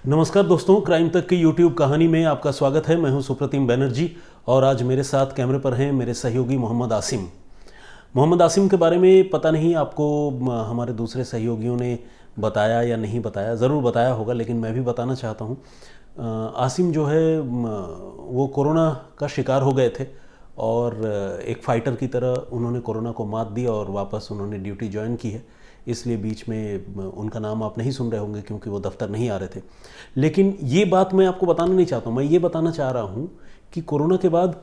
नमस्कार दोस्तों, क्राइम तक की यूट्यूब कहानी में आपका स्वागत है। मैं हूं सुप्रतिम बैनर्जी और आज मेरे साथ कैमरे पर हैं मेरे सहयोगी मोहम्मद आसिम। मोहम्मद आसिम के बारे में पता नहीं आपको हमारे दूसरे सहयोगियों ने बताया या नहीं बताया, ज़रूर बताया होगा, लेकिन मैं भी बताना चाहता हूं। आसिम जो है वो कोरोना का शिकार हो गए थे और एक फ़ाइटर की तरह उन्होंने कोरोना को मात दी और वापस उन्होंने ड्यूटी ज्वाइन की है। इसलिए बीच में उनका नाम आप नहीं सुन रहे होंगे क्योंकि वो दफ्तर नहीं आ रहे थे। लेकिन ये बात मैं आपको बताना नहीं चाहता हूँ, मैं ये बताना चाह रहा हूँ कि कोरोना के बाद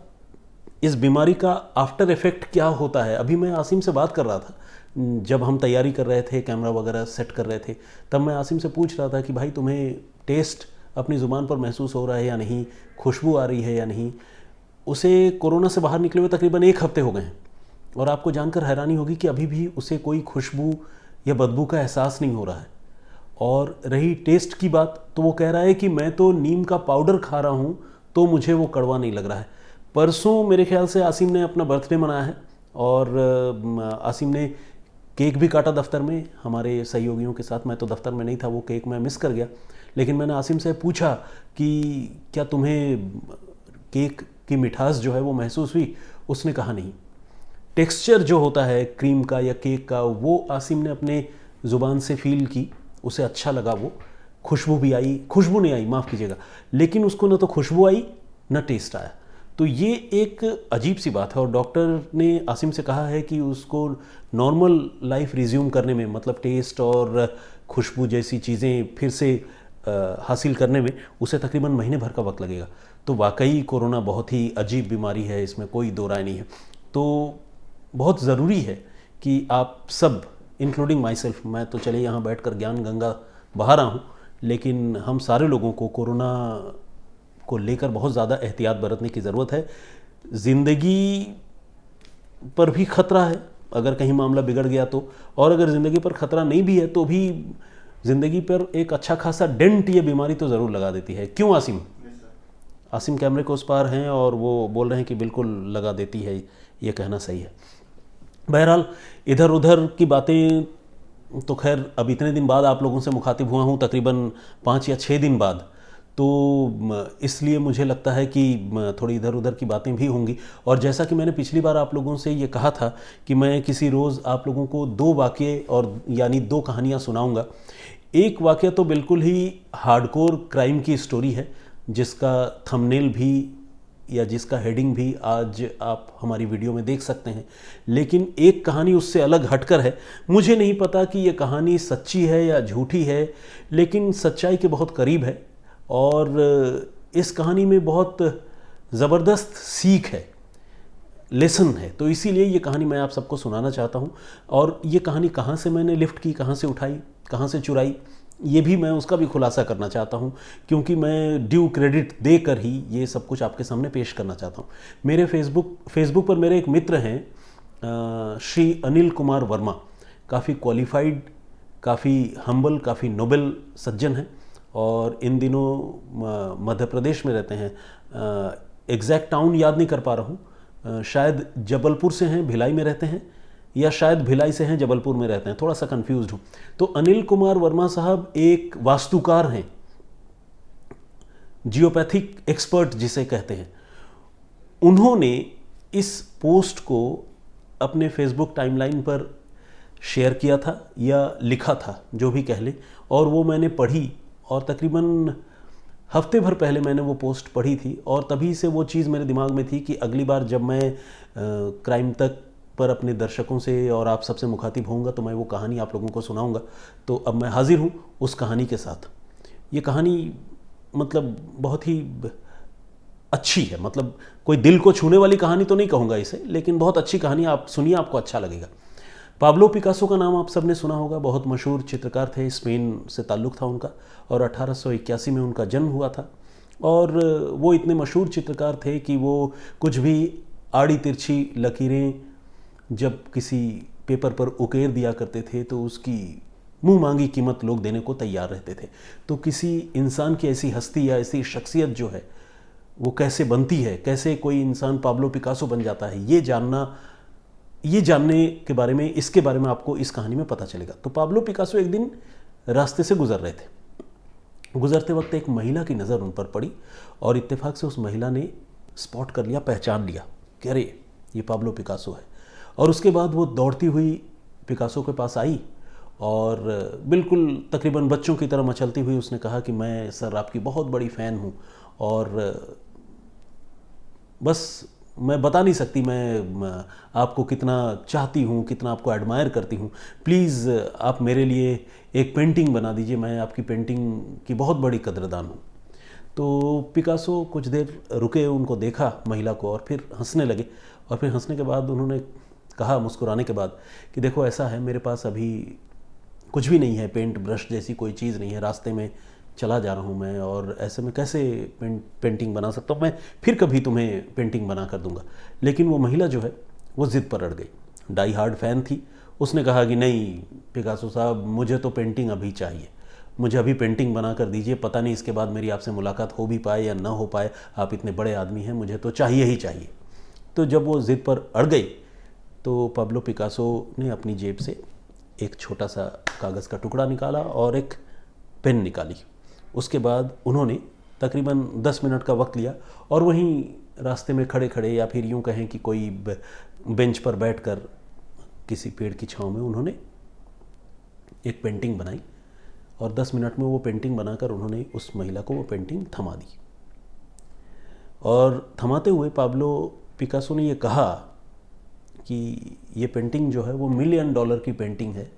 इस बीमारी का आफ्टर इफेक्ट क्या होता है। अभी मैं आसिम से बात कर रहा था, जब हम तैयारी कर रहे थे, कैमरा वगैरह सेट कर रहे थे, तब मैं आसिम से पूछ रहा था कि भाई तुम्हें टेस्ट अपनी ज़ुबान पर महसूस हो रहा है या नहीं, खुशबू आ रही है या नहीं। उसे कोरोना से बाहर निकले हुए तकरीबन 1 हफ्ते हो गए हैं और आपको जानकर हैरानी होगी कि अभी भी उसे कोई खुशबू या बदबू का एहसास नहीं हो रहा है। और रही टेस्ट की बात, तो वो कह रहा है कि मैं तो नीम का पाउडर खा रहा हूँ तो मुझे वो कड़वा नहीं लग रहा है। परसों मेरे ख्याल से आसिम ने अपना बर्थडे मनाया है और आसिम ने केक भी काटा दफ्तर में हमारे सहयोगियों के साथ। मैं तो दफ्तर में नहीं था, वो केक मैं मिस कर गया। लेकिन मैंने आसिम से पूछा कि क्या तुम्हें केक की मिठास जो है वो महसूस हुई। उसने कहा नहीं। टेक्सचर जो होता है क्रीम का या केक का, वो आसिम ने अपने ज़ुबान से फील की, उसे अच्छा लगा। वो खुशबू भी आई, खुशबू नहीं आई, माफ़ कीजिएगा, लेकिन उसको न तो खुशबू आई न टेस्ट आया। तो ये एक अजीब सी बात है और डॉक्टर ने आसिम से कहा है कि उसको नॉर्मल लाइफ रिज्यूम करने में, मतलब टेस्ट और खुशबू जैसी चीज़ें फिर से हासिल करने में उसे तकरीबन महीने भर का वक्त लगेगा। तो वाकई कोरोना बहुत ही अजीब बीमारी है, इसमें कोई दो राय नहीं है। तो बहुत ज़रूरी है कि आप सब, इंक्लूडिंग माई सेल्फ, मैं तो चले यहाँ बैठकर ज्ञान गंगा बहा रहा हूँ, लेकिन हम सारे लोगों को कोरोना को लेकर बहुत ज़्यादा एहतियात बरतने की ज़रूरत है। ज़िंदगी पर भी ख़तरा है अगर कहीं मामला बिगड़ गया तो, और अगर ज़िंदगी पर ख़तरा नहीं भी है तो भी ज़िंदगी पर एक अच्छा खासा डेंट ये बीमारी तो ज़रूर लगा देती है। क्यों आसिम? आसिम कैमरे के उस पार हैं और वो बोल रहे हैं कि बिल्कुल लगा देती है, ये कहना सही है। बहरहाल इधर उधर की बातें तो खैर, अब इतने दिन बाद आप लोगों से मुखातिब हुआ हूँ, तकरीबन 5 या 6 दिन बाद, तो इसलिए मुझे लगता है कि थोड़ी इधर उधर की बातें भी होंगी। और जैसा कि मैंने पिछली बार आप लोगों से ये कहा था कि मैं किसी रोज़ आप लोगों को 2 वाक़ये और यानी 2 कहानियाँ सुनाऊँगा। एक वाक़या तो बिल्कुल ही हार्डकोर क्राइम की स्टोरी है, जिसका थंबनेल भी या जिसका हेडिंग भी आज आप हमारी वीडियो में देख सकते हैं। लेकिन एक कहानी उससे अलग हटकर है। मुझे नहीं पता कि ये कहानी सच्ची है या झूठी है, लेकिन सच्चाई के बहुत करीब है और इस कहानी में बहुत ज़बरदस्त सीख है, लेसन है। तो इसीलिए ये कहानी मैं आप सबको सुनाना चाहता हूँ। और ये कहानी कहाँ से मैंने लिफ्ट की, कहाँ से उठाई, कहाँ से चुराई, ये भी मैं उसका भी खुलासा करना चाहता हूँ, क्योंकि मैं ड्यू क्रेडिट देकर ही ये सब कुछ आपके सामने पेश करना चाहता हूँ। मेरे फेसबुक पर मेरे एक मित्र हैं, श्री अनिल कुमार वर्मा। काफ़ी क्वालिफाइड, काफ़ी हम्बल, काफ़ी नोबल सज्जन हैं और इन दिनों मध्य प्रदेश में रहते हैं। एग्जैक्ट टाउन याद नहीं कर पा रहा हूँ, शायद जबलपुर से हैं, भिलाई में रहते हैं, या शायद भिलाई से हैं, जबलपुर में रहते हैं, थोड़ा सा कंफ्यूज्ड हूँ। तो अनिल कुमार वर्मा साहब एक वास्तुकार हैं, जियोपैथिक एक्सपर्ट जिसे कहते हैं। उन्होंने इस पोस्ट को अपने फेसबुक टाइमलाइन पर शेयर किया था या लिखा था, जो भी कह लें, और वो मैंने पढ़ी और तकरीबन हफ्ते भर पहले मैंने वो पोस्ट पढ़ी थी और तभी से वो चीज़ मेरे दिमाग में थी कि अगली बार जब मैं क्राइम तक पर अपने दर्शकों से और आप सबसे मुखातिब होऊंगा तो मैं वो कहानी आप लोगों को सुनाऊंगा। तो अब मैं हाजिर हूँ उस कहानी के साथ। ये कहानी मतलब बहुत ही अच्छी है, मतलब कोई दिल को छूने वाली कहानी तो नहीं कहूँगा इसे, लेकिन बहुत अच्छी कहानी, आप सुनिए, आपको अच्छा लगेगा। पाब्लो पिकासो का नाम आप सबने सुना होगा, बहुत मशहूर चित्रकार थे, स्पेन से ताल्लुक़ था उनका और 1881 में उनका जन्म हुआ था। और वो इतने मशहूर चित्रकार थे कि वो कुछ भी आड़ी तिरछी लकीरें जब किसी पेपर पर उकेर दिया करते थे तो उसकी मुंह मांगी कीमत लोग देने को तैयार रहते थे। तो किसी इंसान की ऐसी हस्ती या ऐसी शख्सियत जो है वो कैसे बनती है, कैसे कोई इंसान पाब्लो पिकासो बन जाता है, ये जानने के बारे में, इसके बारे में आपको इस कहानी में पता चलेगा। तो पाब्लो पिकासो एक दिन रास्ते से गुजर रहे थे गुजरते वक्त एक महिला की नज़र उन पर पड़ी और इत्तेफाक से उस महिला ने स्पॉट कर लिया, पहचान लिया कि अरे ये पाब्लो पिकासो है। और उसके बाद वो दौड़ती हुई पिकासो के पास आई और बिल्कुल तकरीबन बच्चों की तरह मचलती हुई उसने कहा कि मैं सर आपकी बहुत बड़ी फ़ैन हूँ और बस मैं बता नहीं सकती मैं आपको कितना चाहती हूँ, कितना आपको एडमायर करती हूँ। प्लीज़ आप मेरे लिए एक पेंटिंग बना दीजिए, मैं आपकी पेंटिंग की बहुत बड़ी कदरदान हूँ। तो पिकासो कुछ देर रुके, उनको देखा महिला को और फिर हंसने लगे। और फिर हंसने के बाद उन्होंने कहा मुस्कुराने के बाद कि देखो ऐसा है, मेरे पास अभी कुछ भी नहीं है, पेंट ब्रश जैसी कोई चीज़ नहीं है, रास्ते में चला जा रहा हूँ मैं और ऐसे में कैसे पेंटिंग बना सकता हूँ। मैं फिर कभी तुम्हें पेंटिंग बना कर दूंगा। लेकिन वो महिला जो है वो ज़िद पर अड़ गई, डाई हार्ड फ़ैन थी। उसने कहा कि नहीं पिकासो साहब, मुझे तो पेंटिंग अभी चाहिए, मुझे अभी पेंटिंग बना कर दीजिए। पता नहीं इसके बाद मेरी आपसे मुलाकात हो भी पाए या ना हो पाए, आप इतने बड़े आदमी हैं, मुझे तो चाहिए ही चाहिए। तो जब वो ज़िद पर अड़ गई तो पाब्लो पिकासो ने अपनी जेब से एक छोटा सा कागज़ का टुकड़ा निकाला और एक पेन निकाली। उसके बाद उन्होंने तकरीबन 10 मिनट का वक्त लिया और वहीं रास्ते में खड़े खड़े या फिर यूँ कहें कि कोई बेंच पर बैठकर किसी पेड़ की छांव में उन्होंने एक पेंटिंग बनाई और 10 मिनट में वो पेंटिंग बनाकर उन्होंने उस महिला को वो पेंटिंग थमा दी। और थमाते हुए पाब्लो पिकासो ने ये कहा कि ये पेंटिंग जो है वो $1 मिलियन की पेंटिंग है,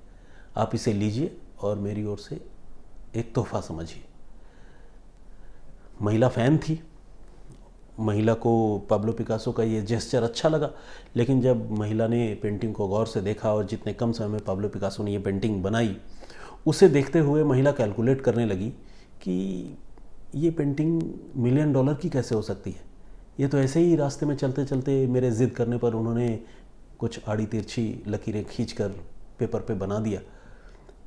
आप इसे लीजिए और मेरी ओर से एक तोहफा समझिए। महिला फ़ैन थी, महिला को पाब्लो पिकासो का ये जेस्चर अच्छा लगा। लेकिन जब महिला ने पेंटिंग को गौर से देखा और जितने कम समय में पाब्लो पिकासो ने ये पेंटिंग बनाई, उसे देखते हुए महिला कैलकुलेट करने लगी कि ये पेंटिंग $1 मिलियन की कैसे हो सकती है। ये तो ऐसे ही रास्ते में चलते चलते मेरे ज़िद करने पर उन्होंने कुछ आड़ी तिरछी लकीरें खींचकर पेपर पे बना दिया।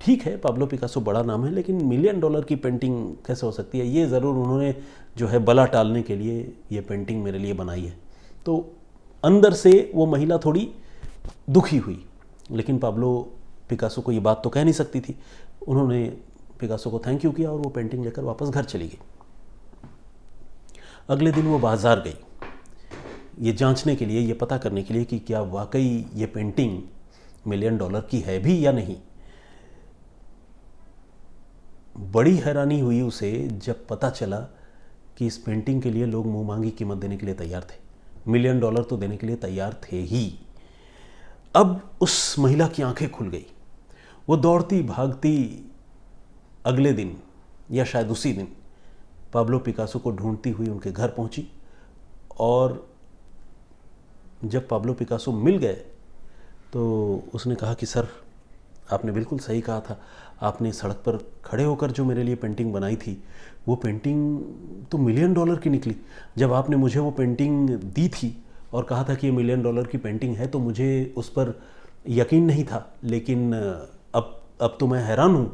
ठीक है, पाब्लो पिकासो बड़ा नाम है, लेकिन $1 मिलियन की पेंटिंग कैसे हो सकती है। ये ज़रूर उन्होंने जो है बला टालने के लिए ये पेंटिंग मेरे लिए बनाई है। तो अंदर से वो महिला थोड़ी दुखी हुई, लेकिन पाब्लो पिकासो को ये बात तो कह नहीं सकती थी। उन्होंने पिकासो को थैंक यू किया और वो पेंटिंग लेकर वापस घर चली गई। अगले दिन वो बाज़ार गई ये जांचने के लिए, ये पता करने के लिए कि क्या वाकई ये पेंटिंग $1 मिलियन की है भी या नहीं। बड़ी हैरानी हुई उसे जब पता चला कि इस पेंटिंग के लिए लोग मुंह मांगी कीमत देने के लिए तैयार थे। $1 मिलियन तो देने के लिए तैयार थे ही। अब उस महिला की आंखें खुल गई। वो दौड़ती भागती अगले दिन या शायद उसी दिन पाब्लो पिकासो को ढूंढती हुई उनके घर पहुंची। और जब पाब्लो पिकासो मिल गए तो उसने कहा कि सर, आपने बिल्कुल सही कहा था, आपने सड़क पर खड़े होकर जो मेरे लिए पेंटिंग बनाई थी वो पेंटिंग तो $1 मिलियन की निकली। जब आपने मुझे वो पेंटिंग दी थी और कहा था कि ये $1 मिलियन की पेंटिंग है तो मुझे उस पर यकीन नहीं था। लेकिन अब तो मैं हैरान हूँ,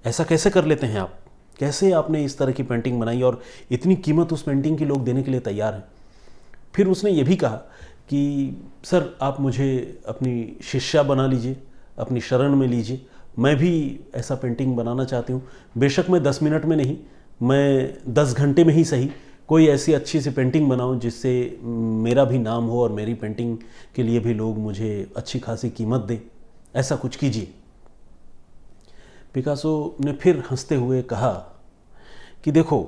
ऐसा कैसे कर लेते हैं आप, कैसे आपने इस तरह की पेंटिंग बनाई और इतनी कीमत उस पेंटिंग की लोग देने के लिए तैयार हैं। फिर उसने ये भी कहा कि सर, आप मुझे अपनी शिष्या बना लीजिए, अपनी शरण में लीजिए, मैं भी ऐसा पेंटिंग बनाना चाहती हूँ। बेशक मैं 10 मिनट में नहीं, मैं 10 घंटे में ही सही कोई ऐसी अच्छी सी पेंटिंग बनाऊँ जिससे मेरा भी नाम हो और मेरी पेंटिंग के लिए भी लोग मुझे अच्छी खासी कीमत दें। ऐसा कुछ कीजिए। पिकासो ने फिर हंसते हुए कहा कि देखो,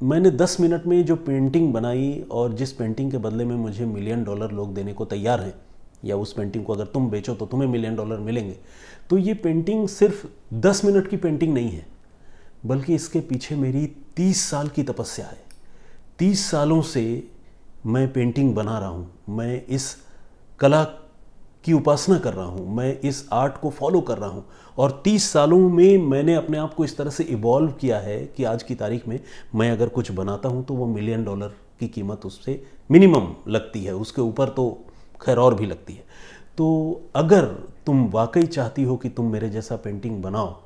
मैंने 10 मिनट में जो पेंटिंग बनाई और जिस पेंटिंग के बदले में मुझे $1 मिलियन लोग देने को तैयार हैं, या उस पेंटिंग को अगर तुम बेचो तो तुम्हें $1 मिलियन मिलेंगे, तो ये पेंटिंग सिर्फ 10 मिनट की पेंटिंग नहीं है, बल्कि इसके पीछे मेरी 30 साल की तपस्या है। 30 सालों से मैं पेंटिंग बना रहा हूँ, मैं इस कला की उपासना कर रहा हूँ, मैं इस आर्ट को फॉलो कर रहा हूँ और 30 सालों में मैंने अपने आप को इस तरह से इवॉल्व किया है कि आज की तारीख में मैं अगर कुछ बनाता हूँ तो वो $1 मिलियन की कीमत उससे मिनिमम लगती है, उसके ऊपर तो खैर और भी लगती है। तो अगर तुम वाकई चाहती हो कि तुम मेरे जैसा पेंटिंग बनाओ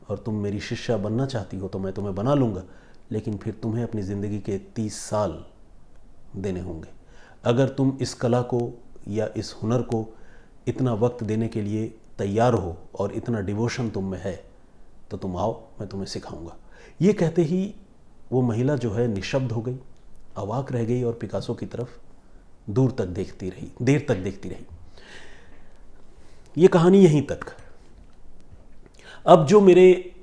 और तुम मेरी शिष्या बनना चाहती हो तो मैं तुम्हें बना लूँगा, लेकिन फिर तुम्हें अपनी ज़िंदगी के 30 साल देने होंगे। अगर तुम इस कला को या इस हुनर को इतना वक्त देने के लिए तैयार हो और इतना डिवोशन तुम में है, तो तुम आओ, मैं तुम्हें सिखाऊंगा। ये कहते ही वो महिला जो है निशब्द हो गई, अवाक रह गई और पिकासो की तरफ दूर तक देखती रही, देर तक देखती रही। ये कहानी यहीं तक। अब जो मेरे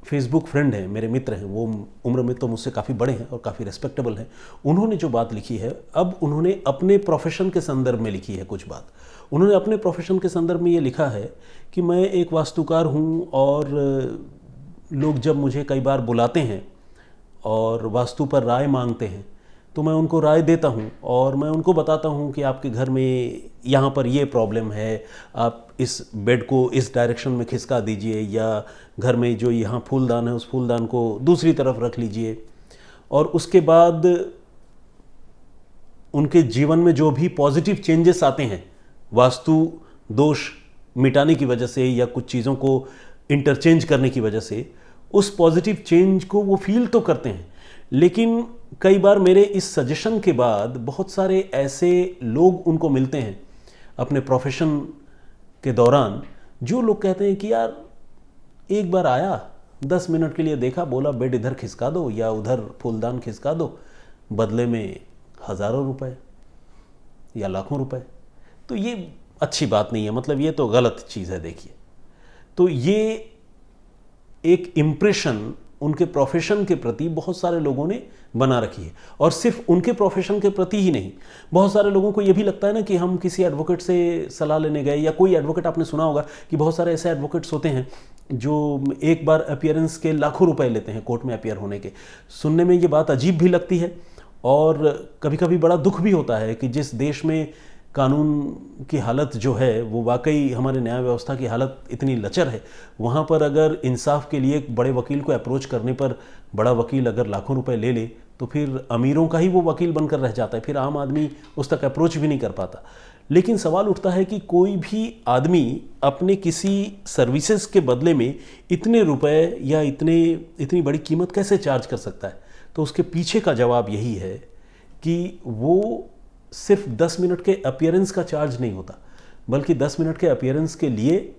फेसबुक फ्रेंड हैं, मेरे मित्र हैं, वो उम्र में तो मुझसे काफ़ी बड़े हैं और काफ़ी रेस्पेक्टेबल हैं। उन्होंने जो बात लिखी है, अब उन्होंने अपने प्रोफेशन के संदर्भ में लिखी है कुछ बात। उन्होंने अपने प्रोफेशन के संदर्भ में ये लिखा है कि मैं एक वास्तुकार हूँ और लोग जब मुझे कई बार बुलाते हैं और वास्तु पर राय मांगते हैं तो मैं उनको राय देता हूँ और मैं उनको बताता हूँ कि आपके घर में यहाँ पर ये प्रॉब्लम है, आप इस बेड को इस डायरेक्शन में खिसका दीजिए, या घर में जो यहाँ फूलदान है उस फूलदान को दूसरी तरफ रख लीजिए। और उसके बाद उनके जीवन में जो भी पॉजिटिव चेंजेस आते हैं वास्तु दोष मिटाने की वजह से या कुछ चीज़ों को इंटरचेंज करने की वजह से, उस पॉजिटिव चेंज को वो फील तो करते हैं। लेकिन कई बार मेरे इस सजेशन के बाद बहुत सारे ऐसे लोग उनको मिलते हैं अपने प्रोफेशन के दौरान, जो लोग कहते हैं कि यार एक बार आया, 10 मिनट के लिए देखा, बोला बेड इधर खिसका दो या उधर फूलदान खिसका दो, बदले में हज़ारों रुपए या लाखों रुपए। तो ये अच्छी बात नहीं है, मतलब ये तो गलत चीज़ है। देखिए, तो ये एक इम्प्रेशन उनके प्रोफेशन के प्रति बहुत सारे लोगों ने बना रखी है। और सिर्फ उनके प्रोफेशन के प्रति ही नहीं, बहुत सारे लोगों को यह भी लगता है ना कि हम किसी एडवोकेट से सलाह लेने गए, या कोई एडवोकेट, आपने सुना होगा कि बहुत सारे ऐसे एडवोकेट्स होते हैं जो एक बार अपीयरेंस के लाखों रुपए लेते हैं कोर्ट में अपीयर होने के। सुनने में ये बात अजीब भी लगती है और कभी कभी बड़ा दुख भी होता है कि जिस देश में कानून की हालत जो है वो वाकई, हमारे न्याय व्यवस्था की हालत इतनी लचर है, वहाँ पर अगर इंसाफ के लिए एक बड़े वकील को अप्रोच करने पर बड़ा वकील अगर लाखों रुपए ले ले तो फिर अमीरों का ही वो वकील बनकर रह जाता है, फिर आम आदमी उस तक अप्रोच भी नहीं कर पाता। लेकिन सवाल उठता है कि कोई भी आदमी अपने किसी सर्विसेज के बदले में इतने रुपए या इतनी बड़ी कीमत कैसे चार्ज कर सकता है? तो उसके पीछे का जवाब यही है कि वो सिर्फ 10 मिनट के अपीयरेंस का चार्ज नहीं होता, बल्कि 10 मिनट के अपीयरेंस के लिए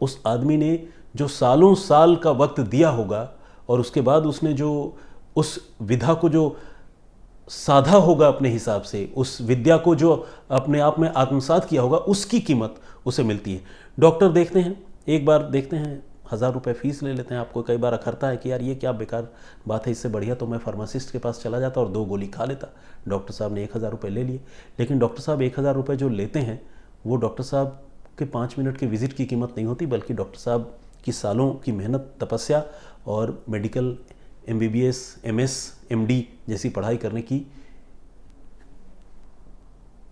उस आदमी ने जो सालों साल का वक्त दिया होगा और उसके बाद उसने जो उस विधा को जो साधा होगा अपने हिसाब से, उस विद्या को जो अपने आप में आत्मसात किया होगा, उसकी कीमत उसे मिलती है। डॉक्टर देखते हैं, एक बार देखते हैं 1000 रुपये फीस ले लेते हैं। आपको कई बार अखरता है कि यार ये क्या बेकार बात है, इससे बढ़िया तो मैं फार्मासिस्ट के पास चला जाता और 2 गोली खा लेता। डॉक्टर साहब ने 1000 रुपये ले लिए, लेकिन डॉक्टर साहब 1000 रुपये जो लेते हैं वो डॉक्टर साहब के 5 मिनट के विजिट की कीमत नहीं होती, बल्कि डॉक्टर साहब की सालों की मेहनत, तपस्या और मेडिकल MBBS, MS, MD जैसी पढ़ाई करने की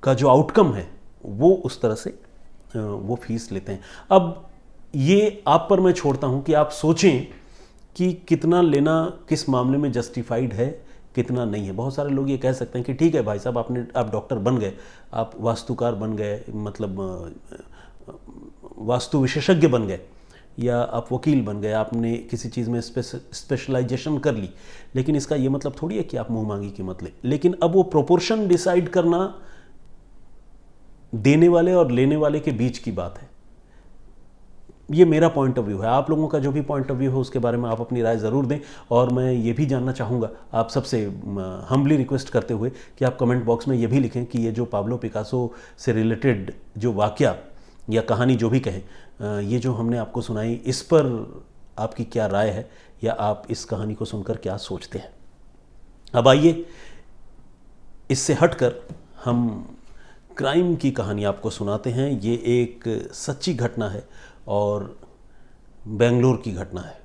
का जो आउटकम है वो उस तरह से वो फीस लेते हैं। अब ये आप पर मैं छोड़ता हूं कि आप सोचें कि कितना लेना किस मामले में जस्टिफाइड है, कितना नहीं है। बहुत सारे लोग ये कह सकते हैं कि ठीक है भाई साहब, आप डॉक्टर बन गए, आप वास्तुकार बन गए, मतलब वास्तु विशेषज्ञ बन गए, या आप वकील बन गए, आपने किसी चीज़ में स्पेशलाइजेशन कर ली, लेकिन इसका ये मतलब थोड़ी है कि आप मुंह मांगी कीमत लें। लेकिन अब वो प्रोपोर्शन डिसाइड करना देने वाले और लेने वाले के बीच की बात है। ये मेरा पॉइंट ऑफ व्यू है। आप लोगों का जो भी पॉइंट ऑफ व्यू है उसके बारे में आप अपनी राय ज़रूर दें। और मैं ये भी जानना चाहूँगा आप सबसे हम्बली रिक्वेस्ट करते हुए कि आप कमेंट बॉक्स में ये भी लिखें कि ये जो पाब्लो पिकासो से रिलेटेड जो वाकया या कहानी जो भी कहें, ये जो हमने आपको सुनाई, इस पर आपकी क्या राय है, या आप इस कहानी को सुनकर क्या सोचते हैं। अब आइए इससे हटकर हम क्राइम की कहानी आपको सुनाते हैं। ये एक सच्ची घटना है और बेंगलोर की घटना है।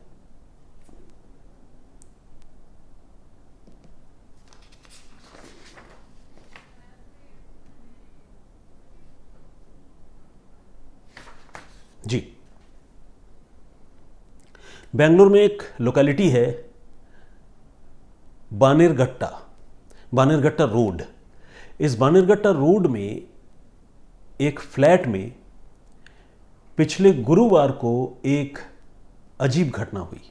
जी, बेंगलोर में एक लोकेलिटी है बानेरगट्टा रोड। इस बानेरगट्टा रोड में एक फ्लैट में पिछले गुरुवार को एक अजीब घटना हुई,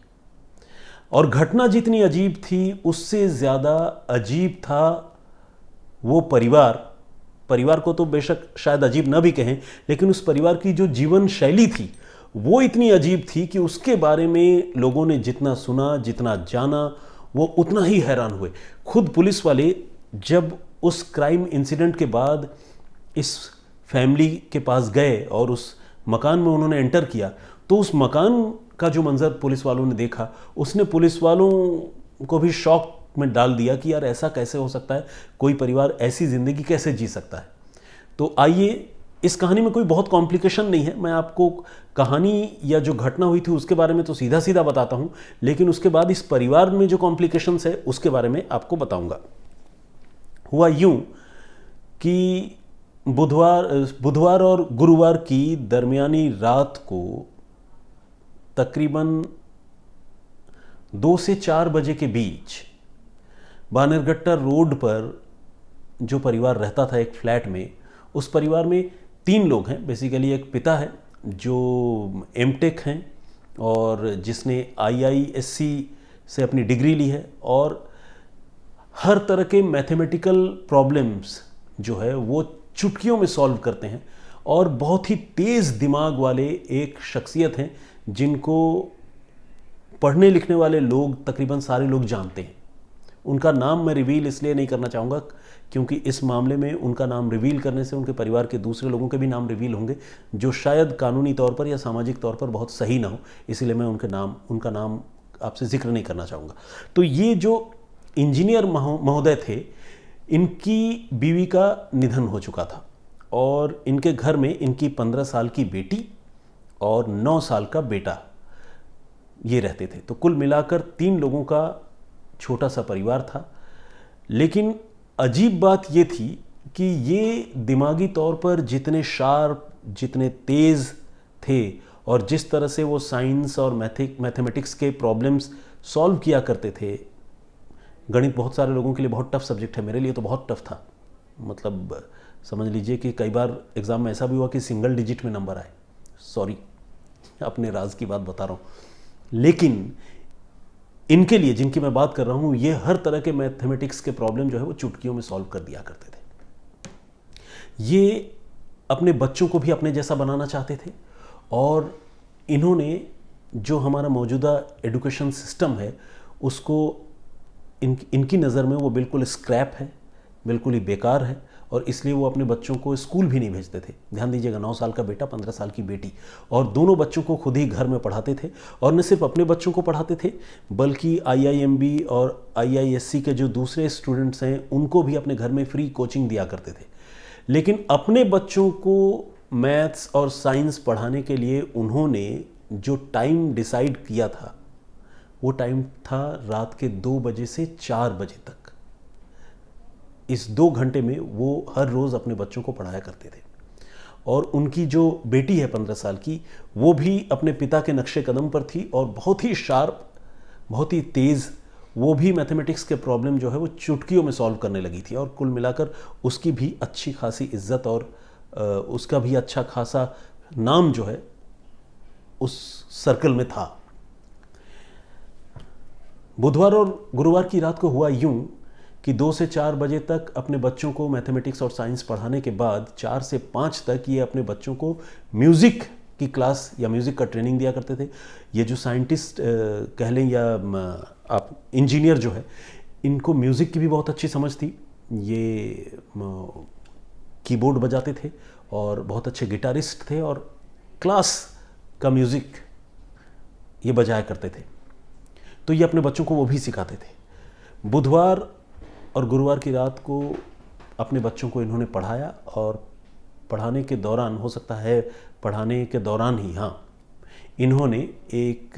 और घटना जितनी अजीब थी उससे ज़्यादा अजीब था वो परिवार को तो बेशक शायद अजीब ना भी कहें, लेकिन उस परिवार की जो जीवन शैली थी वो इतनी अजीब थी कि उसके बारे में लोगों ने जितना सुना, जितना जाना, वो उतना ही हैरान हुए। खुद पुलिस वाले जब उस क्राइम इंसिडेंट के बाद इस फैमिली के पास गए और उस मकान में उन्होंने एंटर किया, तो उस मकान का जो मंजर पुलिस वालों ने देखा, उसने पुलिस वालों को भी शॉक में डाल दिया कि यार ऐसा कैसे हो सकता है, कोई परिवार ऐसी ज़िंदगी कैसे जी सकता है। तो आइए, इस कहानी में कोई बहुत कॉम्प्लिकेशन नहीं है। मैं आपको कहानी या जो घटना हुई थी उसके बारे में तो सीधा सीधा बताता हूँ, लेकिन उसके बाद इस परिवार में जो कॉम्प्लिकेशंस है उसके बारे में आपको बताऊंगा। हुआ यूं कि बुधवार और गुरुवार की दरमियानी रात को तकरीबन 2 से 4 बजे के बीच बानरघट्टा रोड पर जो परिवार रहता था एक फ्लैट में, उस परिवार में 3 लोग हैं। बेसिकली एक पिता है जो एमटेक हैं और जिसने IISc से अपनी डिग्री ली है और हर तरह के मैथमेटिकल प्रॉब्लम्स जो है वो चुटकियों में सॉल्व करते हैं और बहुत ही तेज़ दिमाग वाले एक शख्सियत हैं जिनको पढ़ने लिखने वाले लोग तकरीबन सारे लोग जानते हैं। उनका नाम मैं रिवील इसलिए नहीं करना चाहूँगा क्योंकि इस मामले में उनका नाम रिवील करने से उनके परिवार के दूसरे लोगों के भी नाम रिवील होंगे जो शायद कानूनी तौर पर या सामाजिक तौर पर बहुत सही ना हो, इसलिए मैं उनका नाम आपसे जिक्र नहीं करना चाहूँगा। तो ये जो इंजीनियर महोदय थे, इनकी बीवी का निधन हो चुका था और इनके घर में इनकी 15 साल की बेटी और 9 साल का बेटा ये रहते थे। तो कुल मिलाकर 3 लोगों का छोटा सा परिवार था। लेकिन अजीब बात ये थी कि ये दिमागी तौर पर जितने शार्प, जितने तेज़ थे और जिस तरह से वो साइंस और मैथमेटिक्स के प्रॉब्लम्स सॉल्व किया करते थे। गणित बहुत सारे लोगों के लिए बहुत टफ सब्जेक्ट है, मेरे लिए तो बहुत टफ था। मतलब समझ लीजिए कि कई बार एग्ज़ाम में ऐसा भी हुआ कि सिंगल डिजिट में नंबर आए। सॉरी, अपने राज की बात बता रहा हूँ। लेकिन इनके लिए, जिनकी मैं बात कर रहा हूँ, ये हर तरह के मैथमेटिक्स के प्रॉब्लम जो है वो चुटकियों में सॉल्व कर दिया करते थे। ये अपने बच्चों को भी अपने जैसा बनाना चाहते थे और इन्होंने जो हमारा मौजूदा एजुकेशन सिस्टम है उसको इनकी नज़र में वो बिल्कुल स्क्रैप है, बिल्कुल ही बेकार है और इसलिए वो अपने बच्चों को स्कूल भी नहीं भेजते थे। ध्यान दीजिएगा, 9 साल का बेटा, 15 साल की बेटी, और दोनों बच्चों को खुद ही घर में पढ़ाते थे। और न सिर्फ अपने बच्चों को पढ़ाते थे बल्कि IIMB और IISc के जो दूसरे स्टूडेंट्स हैं उनको भी अपने घर में फ्री कोचिंग दिया करते थे। लेकिन अपने बच्चों को मैथ्स और साइंस पढ़ाने के लिए उन्होंने जो टाइम डिसाइड किया था वो टाइम था रात के 2 बजे से 4 बजे तक। इस 2 घंटे में वो हर रोज़ अपने बच्चों को पढ़ाया करते थे। और उनकी जो बेटी है 15 साल की, वो भी अपने पिता के नक्शे कदम पर थी और बहुत ही शार्प, बहुत ही तेज़, वो भी मैथमेटिक्स के प्रॉब्लम जो है वो चुटकियों में सॉल्व करने लगी थी। और कुल मिलाकर उसकी भी अच्छी खासी इज्जत और उसका भी अच्छा खासा नाम जो है उस सर्कल में था। बुधवार और गुरुवार की रात को हुआ यूं कि 2 से 4 बजे तक अपने बच्चों को मैथमेटिक्स और साइंस पढ़ाने के बाद 4 से 5 तक ये अपने बच्चों को म्यूज़िक की क्लास या म्यूज़िक का ट्रेनिंग दिया करते थे। ये जो साइंटिस्ट कह लें या आप इंजीनियर जो है, इनको म्यूज़िक की भी बहुत अच्छी समझ थी। ये कीबोर्ड बजाते थे और बहुत अच्छे गिटारिस्ट थे और क्लास का म्यूज़िक ये बजाया करते थे। तो ये अपने बच्चों को वो भी सिखाते थे। बुधवार और गुरुवार की रात को अपने बच्चों को इन्होंने पढ़ाया और पढ़ाने के दौरान, हो सकता है पढ़ाने के दौरान ही, हाँ, इन्होंने एक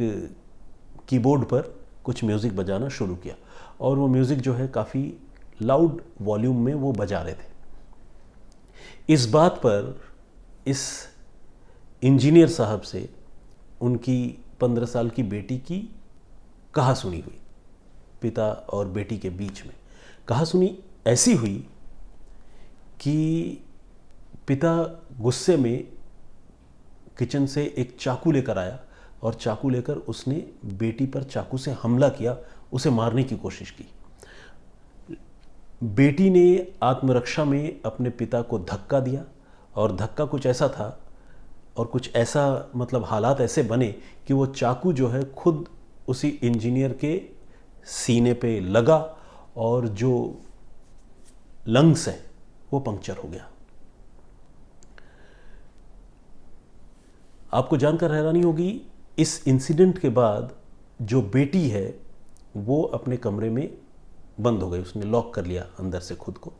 कीबोर्ड पर कुछ म्यूज़िक बजाना शुरू किया और वो म्यूज़िक जो है काफ़ी लाउड वॉल्यूम में वो बजा रहे थे। इस बात पर इस इंजीनियर साहब से उनकी 15 साल की बेटी की कहासुनी हुई, पिता और बेटी के बीच में। कहासुनी ऐसी हुई कि पिता गुस्से में किचन से एक चाकू लेकर आया और चाकू लेकर उसने बेटी पर चाकू से हमला किया, उसे मारने की कोशिश की। बेटी ने आत्मरक्षा में अपने पिता को धक्का दिया और धक्का कुछ ऐसा था और कुछ ऐसा मतलब हालात ऐसे बने कि वो चाकू जो है खुद उसी इंजीनियर के सीने पे लगा और जो लंग्स है वो पंक्चर हो गया। आपको जानकर हैरानी होगी, इस इंसिडेंट के बाद जो बेटी है वो अपने कमरे में बंद हो गई, उसने लॉक कर लिया अंदर से खुद को,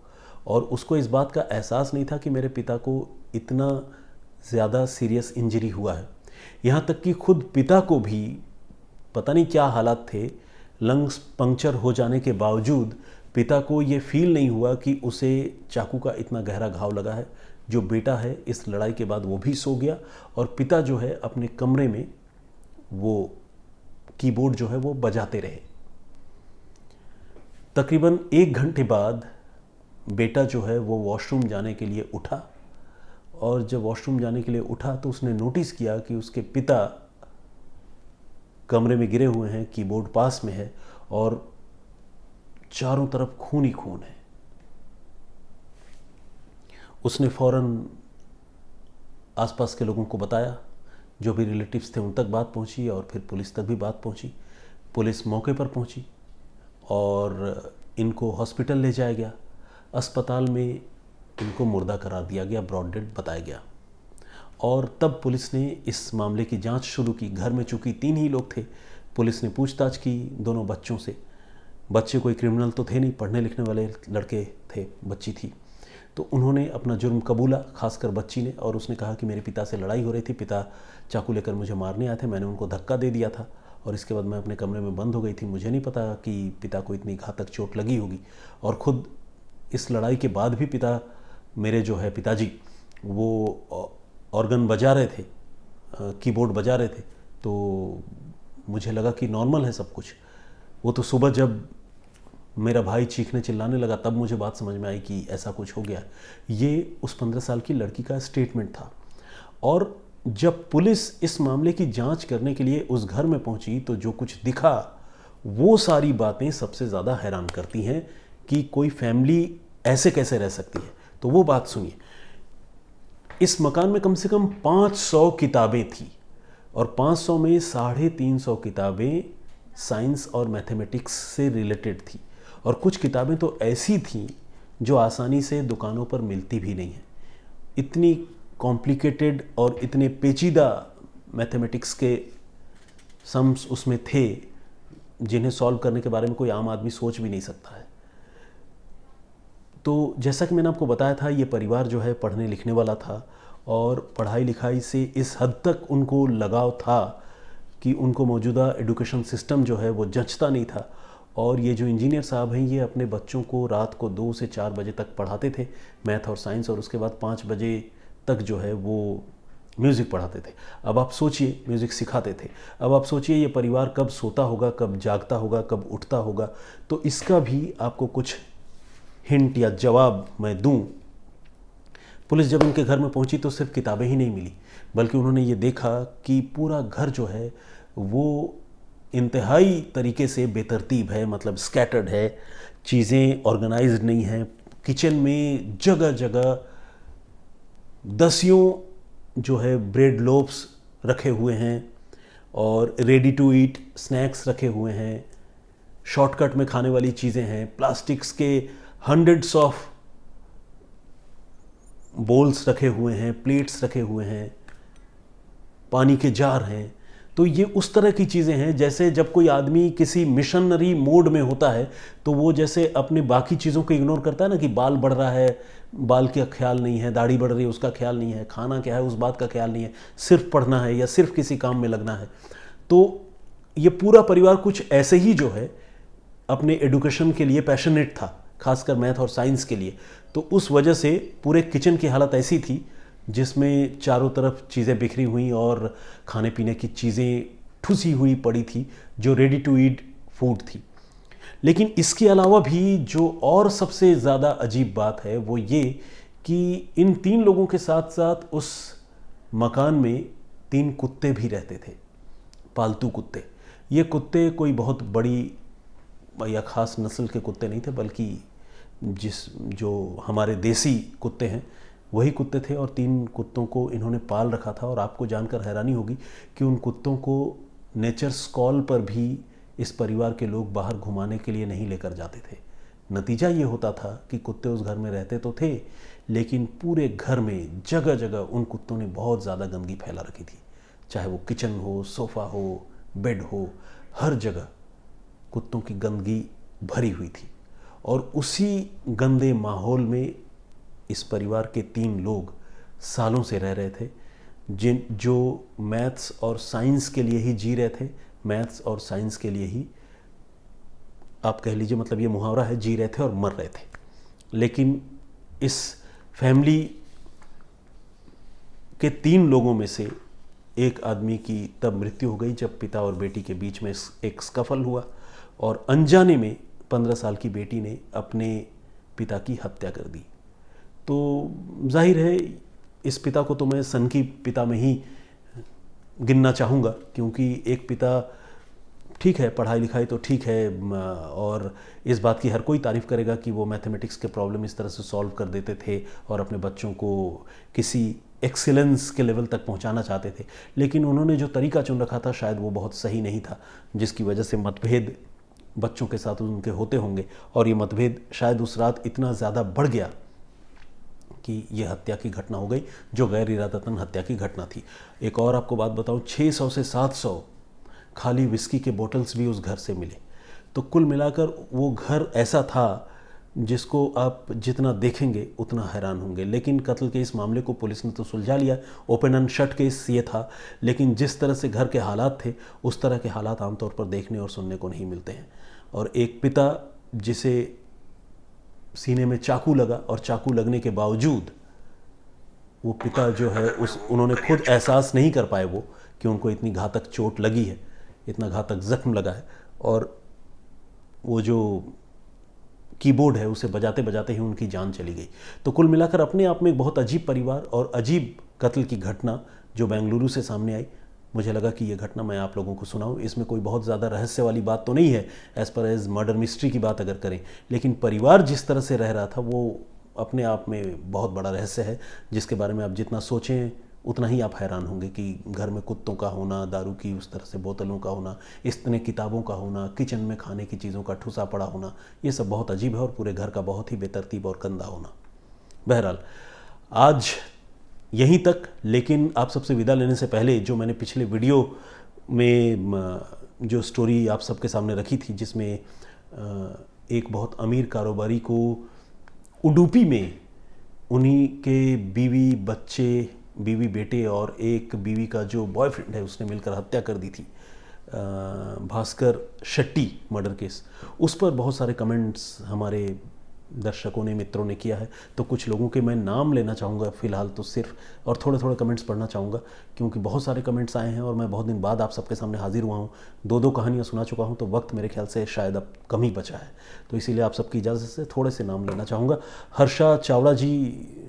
और उसको इस बात का एहसास नहीं था कि मेरे पिता को इतना ज़्यादा सीरियस इंजरी हुआ है। यहाँ तक कि खुद पिता को भी पता नहीं क्या हालात थे, लंग्स पंक्चर हो जाने के बावजूद पिता को ये फील नहीं हुआ कि उसे चाकू का इतना गहरा घाव लगा है। जो बेटा है इस लड़ाई के बाद वो भी सो गया और पिता जो है अपने कमरे में वो कीबोर्ड जो है वो बजाते रहे। तकरीबन 1 घंटे बाद बेटा जो है वो वॉशरूम जाने के लिए उठा, और जब वॉशरूम जाने के लिए उठा तो उसने नोटिस किया कि उसके पिता कमरे में गिरे हुए हैं, कीबोर्ड पास में है और चारों तरफ खून ही खून है। उसने फौरन आसपास के लोगों को बताया, जो भी रिलेटिव्स थे उन तक बात पहुंची और फिर पुलिस तक भी बात पहुंची। पुलिस मौके पर पहुंची और इनको हॉस्पिटल ले जाया गया। अस्पताल में इनको मुर्दा करार दिया गया, ब्रॉड डेड बताया गया। और तब पुलिस ने इस मामले की जांच शुरू की। घर में चूंकि 3 ही लोग थे, पुलिस ने पूछताछ की दोनों बच्चों से। बच्चे कोई क्रिमिनल तो थे नहीं, पढ़ने लिखने वाले लड़के थे, बच्ची थी। तो उन्होंने अपना जुर्म कबूला, खासकर बच्ची ने, और उसने कहा कि मेरे पिता से लड़ाई हो रही थी, पिता चाकू लेकर मुझे मारने आए थे, मैंने उनको धक्का दे दिया था और इसके बाद मैं अपने कमरे में बंद हो गई थी। मुझे नहीं पता कि पिता को इतनी घातक चोट लगी होगी। और ख़ुद इस लड़ाई के बाद भी पिता मेरे जो है पिताजी वो ऑर्गन बजा रहे थे, कीबोर्ड बजा रहे थे, तो मुझे लगा कि नॉर्मल है सब कुछ। वो तो सुबह जब मेरा भाई चीखने चिल्लाने लगा तब मुझे बात समझ में आई कि ऐसा कुछ हो गया। ये उस 15 साल की लड़की का स्टेटमेंट था। और जब पुलिस इस मामले की जांच करने के लिए उस घर में पहुंची तो जो कुछ दिखा वो सारी बातें सबसे ज़्यादा हैरान करती हैं कि कोई फैमिली ऐसे कैसे रह सकती है। तो वो बात सुनिए। इस मकान में कम से कम 500 किताबें थी और 500 में 350 किताबें साइंस और मैथमेटिक्स से रिलेटेड थी, और कुछ किताबें तो ऐसी थीं जो आसानी से दुकानों पर मिलती भी नहीं हैं। इतनी कॉम्प्लिकेटेड और इतने पेचीदा मैथमेटिक्स के सम्स उसमें थे जिन्हें सॉल्व करने के बारे में कोई आम आदमी सोच भी नहीं सकता है। तो जैसा कि मैंने आपको बताया था, ये परिवार जो है पढ़ने लिखने वाला था और पढ़ाई लिखाई से इस हद तक उनको लगाव था कि उनको मौजूदा एजुकेशन सिस्टम जो है वो जचता नहीं था। और ये जो इंजीनियर साहब हैं ये अपने बच्चों को रात को 2 से 4 बजे तक पढ़ाते थे मैथ और साइंस, और उसके बाद 5 बजे तक जो है वो म्यूज़िक पढ़ाते थे। अब आप सोचिए, म्यूज़िक सिखाते थे। अब आप सोचिए ये परिवार कब सोता होगा, कब जागता होगा, कब उठता होगा। तो इसका भी आपको कुछ हिंट या जवाब मैं दूं। पुलिस जब उनके घर में पहुंची तो सिर्फ किताबें ही नहीं मिली, बल्कि उन्होंने ये देखा कि पूरा घर जो है वो इंतहाई तरीके से बेतरतीब है, मतलब स्कैटर्ड है, चीज़ें ऑर्गेनाइज्ड नहीं हैं। किचन में जगह जगह दसियों जो है ब्रेड लोफ्स रखे हुए हैं और रेडी टू ईट स्नैक्स रखे हुए हैं, शॉर्टकट में खाने वाली चीज़ें हैं, प्लास्टिक्स के हंड्रेड्स ऑफ बोल्स रखे हुए हैं, प्लेट्स रखे हुए हैं, पानी के जार हैं। तो ये उस तरह की चीज़ें हैं जैसे जब कोई आदमी किसी मिशनरी मोड में होता है तो वो जैसे अपने बाकी चीज़ों को इग्नोर करता है ना, कि बाल बढ़ रहा है, बाल का ख्याल नहीं है, दाढ़ी बढ़ रही है उसका ख्याल नहीं है, खाना क्या है उस बात का ख्याल नहीं है, सिर्फ पढ़ना है या सिर्फ किसी काम में लगना है। तो ये पूरा परिवार कुछ ऐसे ही जो है अपने एडुकेशन के लिए पैशनेट था, खासकर मैथ और साइंस के लिए। तो उस वजह से पूरे किचन की हालत ऐसी थी जिसमें चारों तरफ चीज़ें बिखरी हुई और खाने पीने की चीज़ें ठुसी हुई पड़ी थी जो रेडी टू ईट फूड थी। लेकिन इसके अलावा भी जो और सबसे ज़्यादा अजीब बात है वो ये कि इन 3 लोगों के साथ साथ उस मकान में 3 कुत्ते भी रहते थे, पालतू कुत्ते। ये कुत्ते कोई बहुत बड़ी या ख़ास नस्ल के कुत्ते नहीं थे, बल्कि जो हमारे देसी कुत्ते हैं वही कुत्ते थे और 3 कुत्तों को इन्होंने पाल रखा था। और आपको जानकर हैरानी होगी कि उन कुत्तों को नेचर्स कॉल पर भी इस परिवार के लोग बाहर घुमाने के लिए नहीं लेकर जाते थे। नतीजा ये होता था कि कुत्ते उस घर में रहते तो थे, लेकिन पूरे घर में जगह जगह उन कुत्तों ने बहुत ज़्यादा गंदगी फैला रखी थी। चाहे वो किचन हो, सोफ़ा हो, बेड हो, हर जगह कुत्तों की गंदगी भरी हुई थी। और उसी गंदे माहौल में इस परिवार के 3 लोग सालों से रह रहे थे, जो मैथ्स और साइंस के लिए ही जी रहे थे। मैथ्स और साइंस के लिए ही आप कह लीजिए, मतलब ये मुहावरा है, जी रहे थे और मर रहे थे। लेकिन इस फैमिली के 3 लोगों में से एक आदमी की तब मृत्यु हो गई जब पिता और बेटी के बीच में एक स्कफल हुआ और अनजाने में 15 साल की बेटी ने अपने पिता की हत्या कर दी। तो जाहिर है इस पिता को तो मैं सन की पिता में ही गिनना चाहूँगा, क्योंकि एक पिता ठीक है, पढ़ाई लिखाई तो ठीक है, और इस बात की हर कोई तारीफ़ करेगा कि वो मैथमेटिक्स के प्रॉब्लम इस तरह से सॉल्व कर देते थे और अपने बच्चों को किसी एक्सीलेंस के लेवल तक पहुंचाना चाहते थे। लेकिन उन्होंने जो तरीका चुन रखा था शायद वो बहुत सही नहीं था, जिसकी वजह से मतभेद बच्चों के साथ उनके होते होंगे। और ये मतभेद शायद उस रात इतना ज़्यादा बढ़ गया कि ये हत्या की घटना हो गई, जो गैर इरादतन हत्या की घटना थी। एक और आपको बात बताऊं, 600 से 700 खाली विस्की के बोतल्स भी उस घर से मिले। तो कुल मिलाकर वो घर ऐसा था जिसको आप जितना देखेंगे उतना हैरान होंगे। लेकिन कत्ल के इस मामले को पुलिस ने तो सुलझा लिया, ओपन एंड शट केस ये था। लेकिन जिस तरह से घर के हालात थे, उस तरह के हालात आमतौर पर देखने और सुनने को नहीं मिलते हैं। और एक पिता जिसे सीने में चाकू लगा और चाकू लगने के बावजूद वो पिता जो है उन्होंने खुद एहसास नहीं कर पाए वो कि उनको इतनी घातक चोट लगी है, इतना घातक जख्म लगा है, और वो जो कीबोर्ड है उसे बजाते बजाते ही उनकी जान चली गई। तो कुल मिलाकर अपने आप में एक बहुत अजीब परिवार और अजीब कत्ल की घटना जो बेंगलुरु से सामने आई, मुझे लगा कि ये घटना मैं आप लोगों को सुनाऊं। इसमें कोई बहुत ज़्यादा रहस्य वाली बात तो नहीं है as per as murder mystery की बात अगर करें, लेकिन परिवार जिस तरह से रह रहा था वो अपने आप में बहुत बड़ा रहस्य है, जिसके बारे में आप जितना सोचें उतना ही आप हैरान होंगे कि घर में कुत्तों का होना, दारू की उस तरह से बोतलों का होना, इतने किताबों का होना, किचन में खाने की चीज़ों का ठुसा पड़ा होना, ये सब बहुत अजीब है, और पूरे घर का बहुत ही बेतरतीब और गंदा होना। बहरहाल आज यहीं तक, लेकिन आप सबसे विदा लेने से पहले जो मैंने पिछले वीडियो में जो स्टोरी आप सबके सामने रखी थी, जिसमें एक बहुत अमीर कारोबारी को उडुपी में उन्हीं के बीवी बेटे और एक बीवी का जो बॉयफ्रेंड है उसने मिलकर हत्या कर दी थी, भास्कर शेट्टी मर्डर केस, उस पर बहुत सारे कमेंट्स हमारे दर्शकों ने, मित्रों ने किया है। तो कुछ लोगों के मैं नाम लेना चाहूँगा फ़िलहाल तो सिर्फ, और थोड़े थोड़े कमेंट्स पढ़ना चाहूँगा, क्योंकि बहुत सारे कमेंट्स आए हैं और मैं बहुत दिन बाद आप सबके सामने हाजिर हुआ हूँ। 2 कहानियाँ सुना चुका हूँ, तो वक्त मेरे ख्याल से शायद अब कम ही बचा है, तो इसीलिए आप सबकी इजाज़त से थोड़े से नाम लेना चाहूँगा। हर्षा चावड़ा जी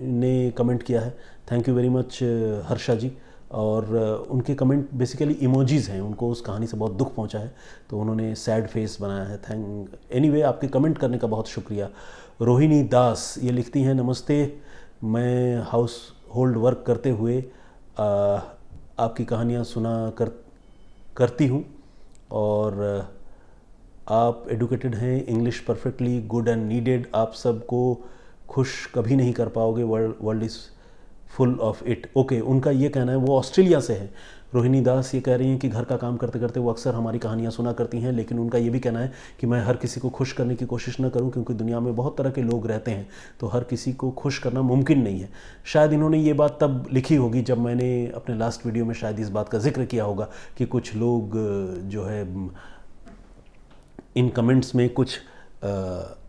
ने कमेंट किया है, thank you very much Harsha ji. और उनके कमेंट बेसिकली इमोजीज़ हैं, उनको उस कहानी से बहुत दुख पहुंचा है, तो उन्होंने सैड फेस बनाया है। एनीवे आपके कमेंट करने का बहुत शुक्रिया। रोहिणी दास ये लिखती हैं, नमस्ते, मैं हाउस होल्ड वर्क करते हुए आपकी कहानियाँ करती हूँ, और आप एडुकेटेड हैं, English perfectly good and needed, आप सबको खुश कभी नहीं कर पाओगे, world is full of it. Okay, उनका ये कहना है, वो ऑस्ट्रेलिया से है। रोहिणी दास ये कह रही हैं कि घर का काम करते करते वो अक्सर हमारी कहानियाँ सुना करती हैं, लेकिन उनका ये भी कहना है कि मैं हर किसी को खुश करने की कोशिश न करूं, क्योंकि दुनिया में बहुत तरह के लोग रहते हैं, तो हर किसी को खुश करना मुमकिन नहीं है। शायद इन्होंने ये बात तब लिखी होगी जब मैंने अपने लास्ट वीडियो में शायद इस बात का जिक्र किया होगा कि कुछ लोग जो है इन कमेंट्स में कुछ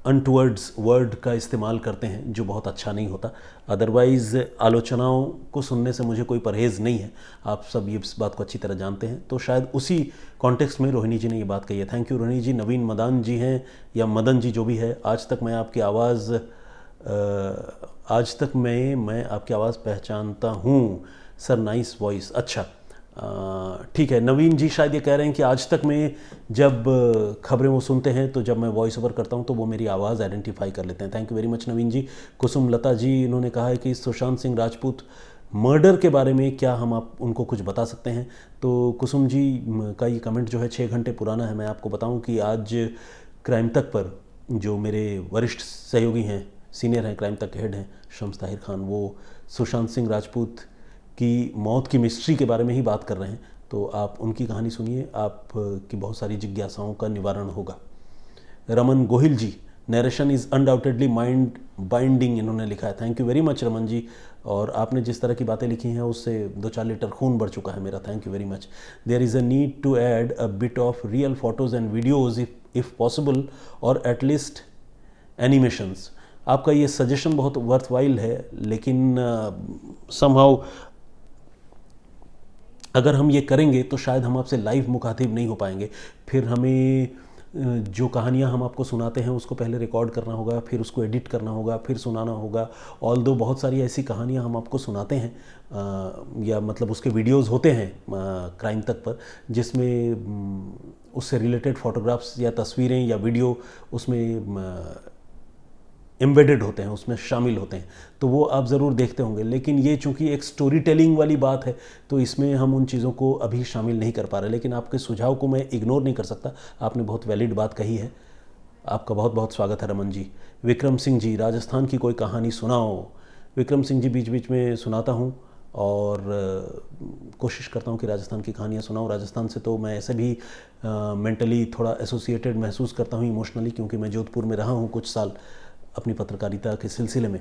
अनटुवर्ड्स वर्ड का इस्तेमाल करते हैं जो बहुत अच्छा नहीं होता। अदरवाइज़ आलोचनाओं को सुनने से मुझे कोई परहेज़ नहीं है, आप सब ये इस बात को अच्छी तरह जानते हैं। तो शायद उसी कॉन्टेक्स्ट में रोहिणी जी ने ये बात कही है। थैंक यू रोहिणी जी। नवीन मदान जी हैं या मदन जी जो भी है, आज तक मैं आपकी आवाज़ पहचानता हूँ सर, नाइस वॉइस। अच्छा, ठीक है, नवीन जी शायद ये कह रहे हैं कि आज तक में जब खबरें वो सुनते हैं तो जब मैं वॉइस ओवर करता हूं तो वो मेरी आवाज़ आइडेंटिफाई कर लेते हैं। थैंक यू वेरी मच नवीन जी। कुसुम लता जी इन्होंने कहा है कि सुशांत सिंह राजपूत मर्डर के बारे में क्या हम आप उनको कुछ बता सकते हैं। तो कुसुम जी का ये कमेंट जो है 6 घंटे पुराना है। मैं आपको बताऊं कि आज क्राइम तक पर जो मेरे वरिष्ठ सहयोगी हैं, सीनियर हैं, क्राइम तक के हेड हैं शम्स ताहिर खान, वो सुशांत सिंह राजपूत की मौत की मिस्ट्री के बारे में ही बात कर रहे हैं। तो आप उनकी कहानी सुनिए, आप की बहुत सारी जिज्ञासाओं का निवारण होगा। Raman Gohil ji, narration is undoubtedly mind binding, इन्होंने लिखा है। Thank you very much Raman ji. और आपने जिस तरह की बातें लिखी हैं उससे 2-4 लीटर खून बढ़ चुका है मेरा। Thank you very much. There is a need to add a bit of real photos and videos if possible, और एटलीस्ट एनिमेशंस। आपका ये सजेशन बहुत वर्थवाइल है, लेकिन समहाउ अगर हम ये करेंगे तो शायद हम आपसे लाइव मुखातिब नहीं हो पाएंगे। फिर हमें जो कहानियाँ हम आपको सुनाते हैं उसको पहले रिकॉर्ड करना होगा, फिर उसको एडिट करना होगा, फिर सुनाना होगा। ऑल्दो बहुत सारी ऐसी कहानियाँ हम आपको सुनाते हैं या मतलब उसके वीडियोस होते हैं क्राइम तक पर, जिसमें उससे रिलेटेड फ़ोटोग्राफ्स या तस्वीरें या वीडियो उसमें एम्बेडेड होते हैं, उसमें शामिल होते हैं, तो वो आप ज़रूर देखते होंगे। लेकिन ये चूंकि एक स्टोरी टेलिंग वाली बात है तो इसमें हम उन चीज़ों को अभी शामिल नहीं कर पा रहे। लेकिन आपके सुझाव को मैं इग्नोर नहीं कर सकता, आपने बहुत वैलिड बात कही है। आपका बहुत बहुत स्वागत है रमन जी। विक्रम सिंह जी, राजस्थान की कोई कहानी सुनाओ। विक्रम सिंह जी, बीच बीच में सुनाता हूँ और कोशिश करता हूँ कि राजस्थान की कहानियाँ सुनाऊँ। राजस्थान से तो मैं ऐसे भी मेंटली थोड़ा एसोसिएटेड महसूस करता हूँ, इमोशनली, क्योंकि मैं जोधपुर में रहा हूँ कुछ साल अपनी पत्रकारिता के सिलसिले में।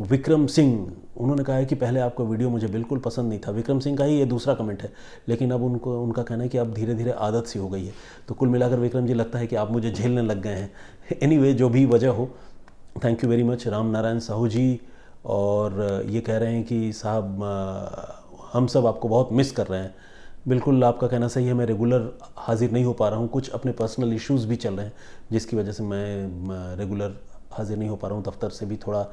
विक्रम सिंह, उन्होंने कहा है कि पहले आपका वीडियो मुझे बिल्कुल पसंद नहीं था। विक्रम सिंह का ही ये दूसरा कमेंट है, लेकिन अब उनका कहना है कि अब धीरे धीरे आदत सी हो गई है। तो कुल मिलाकर विक्रम जी लगता है कि आप मुझे झेलने लग गए हैं। एनीवे, जो भी वजह हो, thank you very much. Ram Narayan Sahu ji और ये कह रहे हैं कि साहब हम सब आपको बहुत मिस कर रहे हैं। बिल्कुल आपका कहना सही है, मैं रेगुलर हाजिर नहीं हो पा रहा हूँ, कुछ अपने पर्सनल इश्यूज़ भी चल रहे हैं जिसकी वजह से मैं रेगुलर हाजिर नहीं हो पा रहा हूँ। दफ्तर से भी थोड़ा,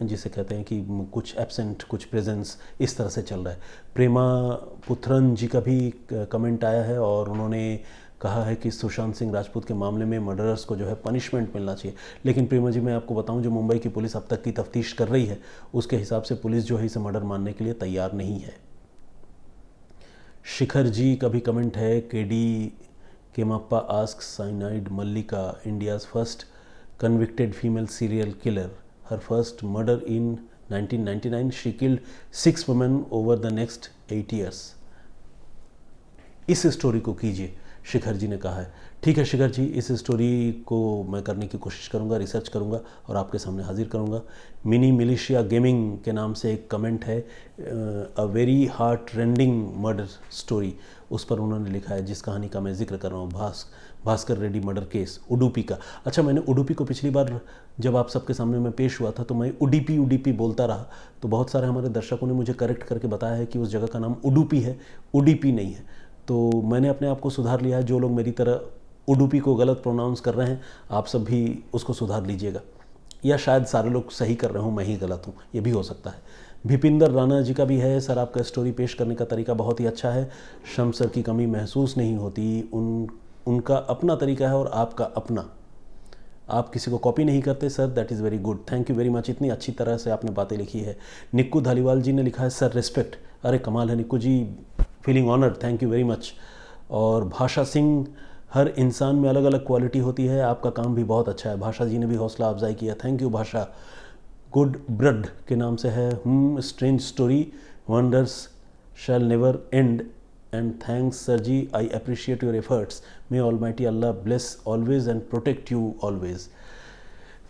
जिसे कहते हैं कि कुछ एब्सेंट कुछ प्रेजेंस, इस तरह से चल रहा है। प्रेमा पुथरन जी का भी कमेंट आया है और उन्होंने कहा है कि सुशांत सिंह राजपूत के मामले में मर्डरर्स को जो है पनिशमेंट मिलना चाहिए। लेकिन प्रेमा जी, मैं आपको बताऊं, जो मुंबई की पुलिस अब तक की तफ्तीश कर रही है उसके हिसाब से पुलिस जो है इसे मर्डर मानने के लिए तैयार नहीं है। शिखर जी का भी कमेंट है। KD Kemappa ask cyanide Mallika India's first convicted female serial killer. Her first murder in 1999. She killed 6 women over the next 8 years. इस स्टोरी को कीजिए, शिखर जी ने कहा है। ठीक है शिखर जी, इस स्टोरी को मैं करने की कोशिश करूंगा, रिसर्च करूंगा और आपके सामने हाजिर करूंगा। मिनी मिलिशिया गेमिंग के नाम से एक कमेंट है, a very heart rending murder story, उस पर उन्होंने लिखा है जिस कहानी का मैं जिक्र कर रहा हूँ, भास्कर रेड्डी मर्डर केस, उडुपी का। अच्छा, मैंने उडुपी को पिछली बार जब आप सबके सामने मैं पेश हुआ था तो मैं उडीपी बोलता रहा, तो बहुत सारे हमारे दर्शकों ने मुझे करेक्ट करके बताया है कि उस जगह का नाम उडुपी है, उडीपी नहीं है। तो मैंने अपने आप को सुधार लिया है। जो लोग मेरी तरह उडुपी को गलत प्रोनाउंस कर रहे हैं, आप सब भी उसको सुधार लीजिएगा, या शायद सारे लोग सही कर रहे हूँ, मैं ही गलत हूँ, ये भी हो सकता है। भिपिंदर राणा जी का भी है, सर आपका स्टोरी पेश करने का तरीका बहुत ही अच्छा है, शम्स सर की कमी महसूस नहीं होती, उनका अपना तरीका है और आपका अपना, आप किसी को कॉपी नहीं करते sir, that is very good, thank you very much. इतनी अच्छी तरह से आपने बातें लिखी है। निक्कू धालीवाल जी ने लिखा है सर रिस्पेक्ट, अरे कमाल है Nikku ji, feeling honoured, thank you very much. और भाषा सिंह, हर इंसान में अलग अलग क्वालिटी होती है, आपका काम भी बहुत अच्छा है। भाषा जी ने भी हौसला अफजाई किया, थैंक यू भाषा। गुड ब्रड के नाम से है, strange story, wonders shall never end and thanks sir ji, I appreciate your efforts, may almighty Allah bless always and protect you always.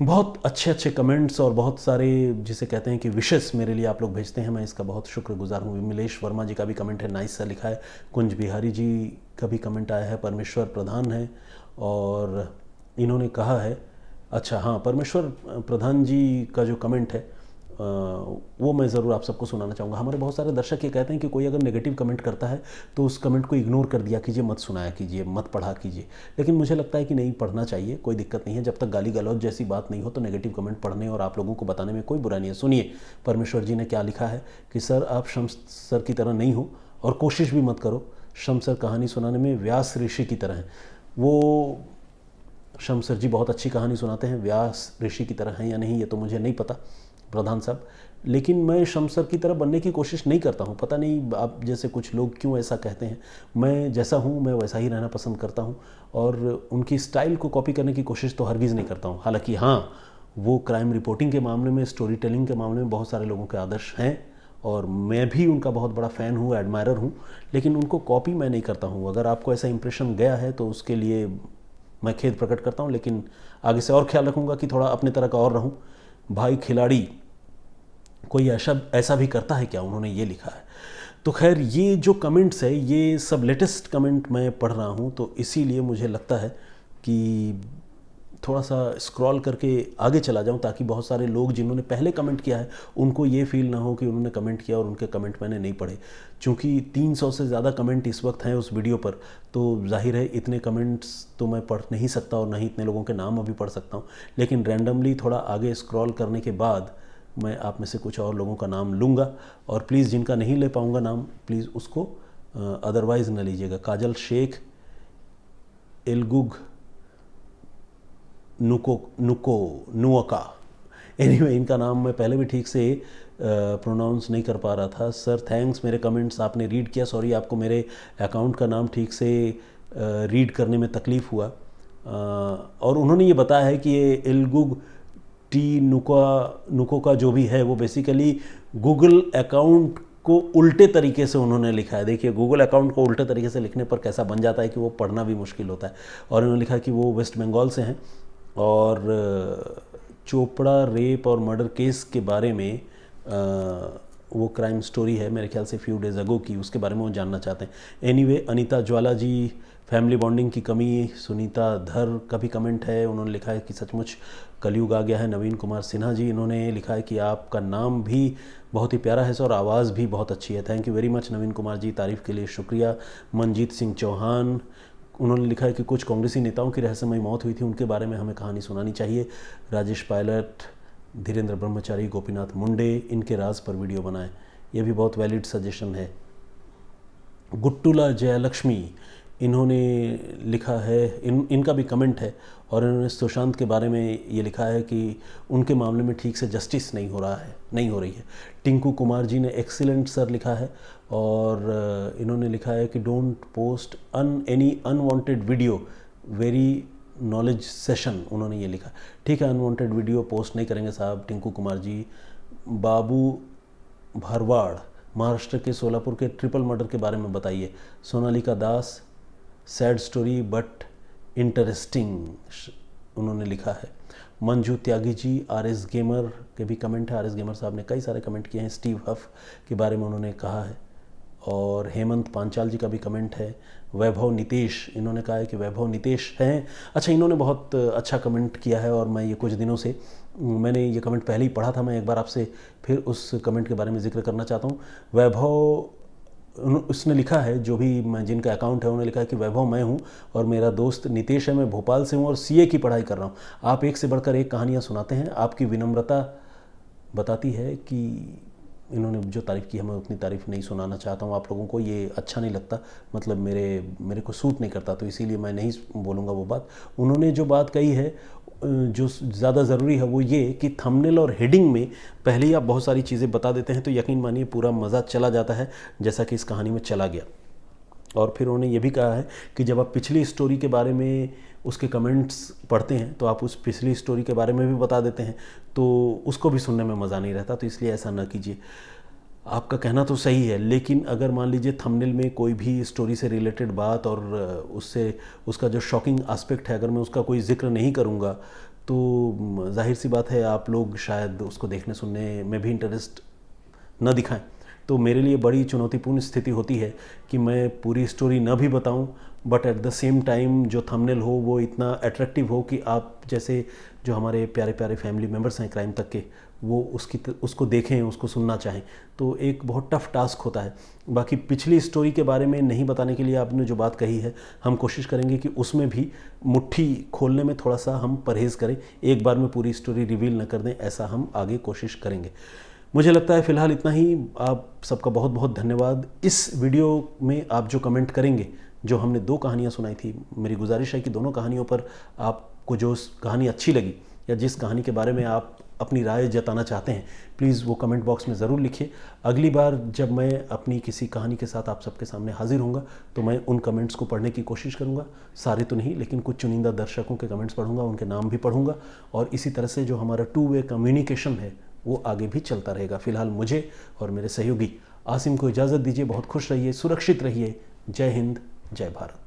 बहुत अच्छे अच्छे कमेंट्स और बहुत सारे जिसे कहते हैं कि विशेष मेरे लिए आप लोग भेजते हैं, मैं इसका बहुत शुक्रगुजार हूँ। विमलेश वर्मा जी का भी कमेंट है, नाइस सा लिखा है। कुंज बिहारी जी का भी कमेंट आया है। परमेश्वर प्रधान है और इन्होंने कहा है, अच्छा हाँ, परमेश्वर प्रधान जी का जो कमेंट है वो मैं ज़रूर आप सबको सुनाना चाहूँगा। हमारे बहुत सारे दर्शक ये कहते हैं कि कोई अगर नेगेटिव कमेंट करता है तो उस कमेंट को इग्नोर कर दिया कीजिए, मत सुनाया कीजिए, मत पढ़ा कीजिए। लेकिन मुझे लगता है कि नहीं, पढ़ना चाहिए, कोई दिक्कत नहीं है। जब तक गाली गलौज जैसी बात नहीं हो तो नेगेटिव कमेंट पढ़ने और आप लोगों को बताने में कोई बुरा नहीं है। सुनिए परमेश्वर जी ने क्या लिखा है कि सर आप शम्स सर की तरह नहीं हो और कोशिश भी मत करो। शमसर कहानी सुनाने में व्यास ऋषि की तरह हैं। वो शमसर जी बहुत अच्छी कहानी सुनाते हैं, व्यास ऋषि की तरह हैं या नहीं ये तो मुझे नहीं पता प्रधान साहब, लेकिन मैं शमसर की तरह बनने की कोशिश नहीं करता हूँ। पता नहीं आप जैसे कुछ लोग क्यों ऐसा कहते हैं। मैं जैसा हूँ मैं वैसा ही रहना पसंद करता हूँ और उनकी स्टाइल को कॉपी करने की कोशिश तो हरगिज़ नहीं करता हूँ। हालांकि हाँ, वो क्राइम रिपोर्टिंग के मामले में, स्टोरी टेलिंग के मामले में बहुत सारे लोगों के आदर्श हैं और मैं भी उनका बहुत बड़ा फ़ैन हूँ, एडमायरर हूँ, लेकिन उनको कॉपी मैं नहीं करता हूँ। अगर आपको ऐसा इंप्रेशन गया है तो उसके लिए मैं खेद प्रकट करता हूँ, लेकिन आगे से और ख्याल रखूँगा कि थोड़ा अपने तरह का और रहूँ। भाई खिलाड़ी कोई ऐसा भी करता है क्या, उन्होंने ये लिखा है। तो खैर ये जो कमेंट्स है ये सब लेटेस्ट कमेंट मैं पढ़ रहा हूँ, तो इसीलिए मुझे लगता है कि थोड़ा सा स्क्रॉल करके आगे चला जाऊं ताकि बहुत सारे लोग जिन्होंने पहले कमेंट किया है उनको ये फील ना हो कि उन्होंने कमेंट किया और उनके कमेंट मैंने नहीं पढ़े। चूँकि 300 से ज़्यादा कमेंट इस वक्त हैं उस वीडियो पर, तो जाहिर है इतने कमेंट्स तो मैं पढ़ नहीं सकता और ना ही इतने लोगों के नाम अभी पढ़ सकता हूँ, लेकिन रैंडमली थोड़ा आगे स्क्रॉल करने के बाद मैं आप में से कुछ और लोगों का नाम लूँगा और प्लीज़ जिनका नहीं ले पाऊँगा नाम प्लीज़ उसको अदरवाइज़ न लीजिएगा। काजल शेख, एलगुग नुअका, एनीवे इनका नाम मैं पहले भी ठीक से प्रोनाउंस नहीं कर पा रहा था। सर थैंक्स, मेरे कमेंट्स आपने रीड किया। सॉरी आपको मेरे अकाउंट का नाम ठीक से रीड करने में तकलीफ़ हुआ। और उन्होंने ये बताया है कि ये एलगुग टी नुको का जो भी है वो बेसिकली गूगल अकाउंट को उल्टे तरीके से उन्होंने लिखा है। देखिए गूगल अकाउंट को उल्टे तरीके से लिखने पर कैसा बन जाता है कि वो पढ़ना भी मुश्किल होता है। और उन्होंने लिखा कि वो वेस्ट बंगाल से हैं और चोपड़ा रेप और मर्डर केस के बारे में वो क्राइम स्टोरी है मेरे ख्याल से फ्यू डेज अगो की, उसके बारे में वो जानना चाहते हैं। Anyway Anita Jwala ji, family bonding की कमी, सुनीता धर का भी कमेंट है, उन्होंने लिखा है कि सचमुच कलयुग आ गया है। नवीन कुमार सिन्हा जी इन्होंने लिखा है कि आपका नाम भी बहुत ही प्यारा है सर और आवाज़ भी बहुत अच्छी है। थैंक यू वेरी मच नवीन कुमार जी, तारीफ़ के लिए शुक्रिया। मनजीत सिंह चौहान उन्होंने लिखा है कि कुछ कांग्रेसी नेताओं की रहस्यमयी मौत हुई थी, उनके बारे में हमें कहानी सुनानी चाहिए। राजेश पायलट, धीरेन्द्र ब्रह्मचारी, गोपीनाथ मुंडे, इनके राज पर वीडियो बनाएं, ये भी बहुत वैलिड सजेशन है। गुट्टूला जयलक्ष्मी इन्होंने लिखा है, इनका भी कमेंट है और इन्होंने सुशांत के बारे में ये लिखा है कि उनके मामले में ठीक से जस्टिस नहीं हो रही है। टिंकू कुमार जी ने एक्सीलेंट सर लिखा है और इन्होंने लिखा है कि don't post any unwanted video, very knowledge session, उन्होंने ये लिखा। ठीक है, अनवांटेड वीडियो पोस्ट नहीं करेंगे साहब टिंकू कुमार जी। बाबू भरवाड़, महाराष्ट्र के सोलापुर के ट्रिपल मर्डर के बारे में बताइए। सोनालिका दास, सैड स्टोरी बट इंटरेस्टिंग, उन्होंने लिखा है। मंजू त्यागी जी, आरएस गेमर के भी कमेंट है, आरएस गेमर साहब ने कई सारे कमेंट किए हैं। स्टीव हफ के बारे में उन्होंने कहा है और हेमंत पांचाल जी का भी कमेंट है। वैभव नितेश, इन्होंने कहा है कि वैभव नितेश हैं। अच्छा, इन्होंने बहुत अच्छा कमेंट किया है और मैं ये कुछ दिनों से, मैंने ये कमेंट पहले ही पढ़ा था, मैं एक बार आपसे फिर उस कमेंट के बारे में जिक्र करना चाहता हूँ। वैभव, उसने लिखा है, जो भी मैं जिनका अकाउंट है उन्होंने लिखा है कि वैभव मैं हूँ और मेरा दोस्त नितेश है, मैं भोपाल से हूँ और सीए की पढ़ाई कर रहा हूँ। आप एक से बढ़कर एक कहानियाँ सुनाते हैं, आपकी विनम्रता बताती है कि इन्होंने जो तारीफ़ की है मैं उतनी तारीफ़ नहीं सुनाना चाहता हूँ आप लोगों को, ये अच्छा नहीं लगता, मतलब मेरे को सूट नहीं करता, तो इसीलिए मैं नहीं बोलूँगा वो बात। उन्होंने जो बात कही है जो ज़्यादा ज़रूरी है वो ये कि थंबनेल और हेडिंग में पहले ही आप बहुत सारी चीज़ें बता देते हैं तो यकीन मानिए पूरा मज़ा चला जाता है, जैसा कि इस कहानी में चला गया। और फिर उन्होंने ये भी कहा है कि जब आप पिछली स्टोरी के बारे में उसके कमेंट्स पढ़ते हैं तो आप उस पिछली स्टोरी के बारे में भी बता देते हैं, तो उसको भी सुनने में मज़ा नहीं रहता, तो इसलिए ऐसा ना कीजिए। आपका कहना तो सही है, लेकिन अगर मान लीजिए थंबनेल में कोई भी स्टोरी से रिलेटेड बात और उससे उसका जो शॉकिंग एस्पेक्ट है अगर मैं उसका कोई जिक्र नहीं करूँगा तो जाहिर सी बात है आप लोग शायद उसको देखने सुनने में भी इंटरेस्ट न दिखाएं। तो मेरे लिए बड़ी चुनौतीपूर्ण स्थिति होती है कि मैं पूरी स्टोरी न भी बताऊं but at the same time जो थंबनेल हो वो इतना अट्रैक्टिव हो कि आप जैसे जो हमारे प्यारे प्यारे फैमिली मेम्बर्स हैं क्राइम तक के, वो उसको देखें, उसको सुनना चाहें, तो एक बहुत टफ टास्क होता है। बाकी पिछली स्टोरी के बारे में नहीं बताने के लिए आपने जो बात कही है, हम कोशिश करेंगे कि उसमें भी मुट्ठी खोलने में थोड़ा सा हम परहेज़ करें, एक बार में पूरी स्टोरी रिवील न कर दें, ऐसा हम आगे कोशिश करेंगे। मुझे लगता है फ़िलहाल इतना ही। आप सबका बहुत बहुत धन्यवाद। इस वीडियो में आप जो कमेंट करेंगे, जो हमने 2 कहानियाँ सुनाई थी, मेरी गुजारिश है कि दोनों कहानियों पर आपको जो कहानी अच्छी लगी या जिस कहानी के बारे में आप अपनी राय जताना चाहते हैं, प्लीज़ वो कमेंट बॉक्स में ज़रूर लिखिए। अगली बार जब मैं अपनी किसी कहानी के साथ आप सबके सामने हाजिर होऊंगा तो मैं उन कमेंट्स को पढ़ने की कोशिश करूंगा। सारे तो नहीं, लेकिन कुछ चुनिंदा दर्शकों के कमेंट्स पढ़ूंगा, उनके नाम भी पढ़ूंगा, और इसी तरह से जो हमारा 2 वे कम्युनिकेशन है वो आगे भी चलता रहेगा। फिलहाल मुझे और मेरे सहयोगी आसिम को इजाज़त दीजिए। बहुत खुश रहिए, सुरक्षित रहिए। जय हिंद, जय भारत।